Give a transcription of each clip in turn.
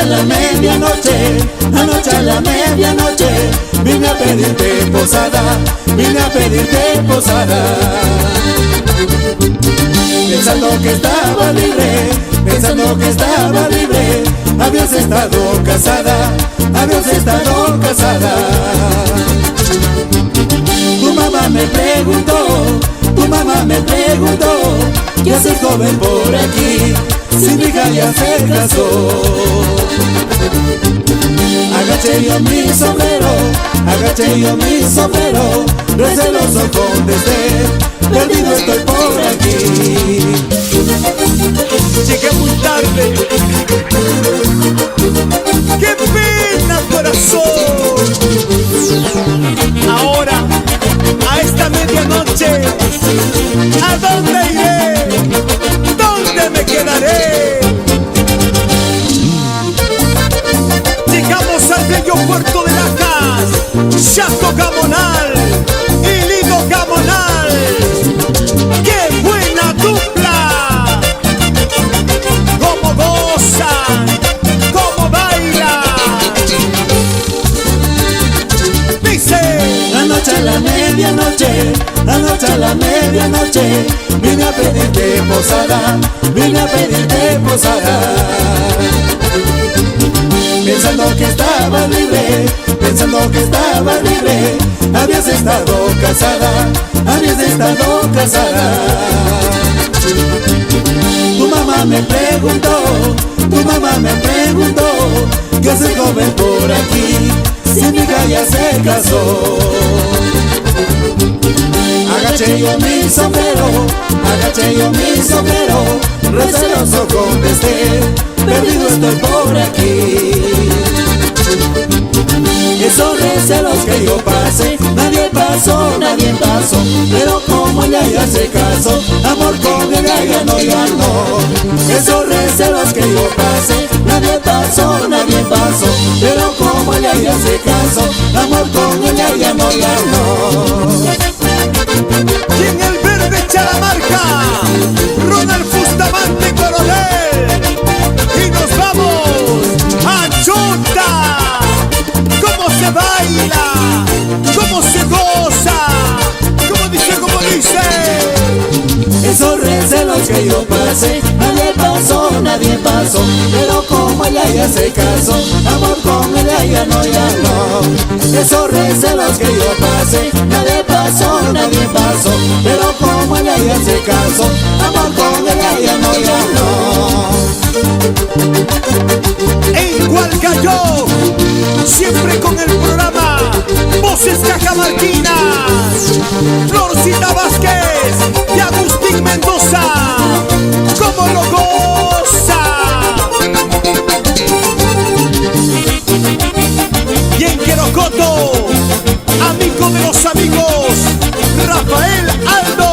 a la medianoche, anoche a la medianoche, vine a pedirte posada, vine a pedirte posada. Pensando que estaba libre, pensando que estaba libre, habías estado casada, habías estado casada. Tu mamá me preguntó, tu mamá me preguntó, ¿qué haces joven por aquí? Si mi hija ya se casó. Agaché yo mi sombrero, agaché yo mi sombrero, receloso contesté, perdido estoy por aquí. Llegué muy tarde, qué pena corazón. Ahora, a esta medianoche, ¿a dónde iré? ¿Dónde me quedaré? Llegamos al bello puerto de Lajas, Chaco Gamonal y Lido Gamonal. ¡Qué buena dupla! ¡Cómo gozan! ¡Cómo bailan! Dice: anoche a la medianoche, anoche a la medianoche, vine a pedirte posada, vine a pedirte posada. Pensando que estaba libre, pensando que estaba libre, habías estado casada, habías estado casada. Tu mamá me preguntó, tu mamá me preguntó, ¿qué hace joven por aquí? Si mi hija ya se casó. Agaché yo mi sombrero, agaché yo mi sombrero, receloso contesté, perdido estoy por aquí. Esos recelos que yo pasé, nadie pasó, nadie pasó, pero como ella ya se casó, amor con ella ya no, ya no. Esos recelos que yo pasé, nadie pasó, nadie pasó, pero como ella ya se casó, amor con ella ya no, ya no. Y en el verde Chalamarca, Ronald Bustamante Coronel. Y nos vamos a Chota. Cómo se baila, cómo se goza, como dice. Esos recelos que yo pasé, nadie pasó, nadie pasó, pero como ella ya se casó, amor con ella ya no, ya no. Esos recelos que yo pasé, nadie pasó, nadie pasó, pero como ella ya se casó, amor con ella ya no, ya no. En Hualcayó, siempre con el programa Voces Cajamarquinas, Florcita Vázquez y Agustín Mendoza. ¡Cómo lo goza! Y en Querocoto, amigo de los amigos, Rafael Aldo.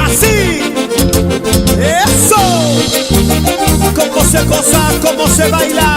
Así, eso. Cómo se goza, cómo se baila.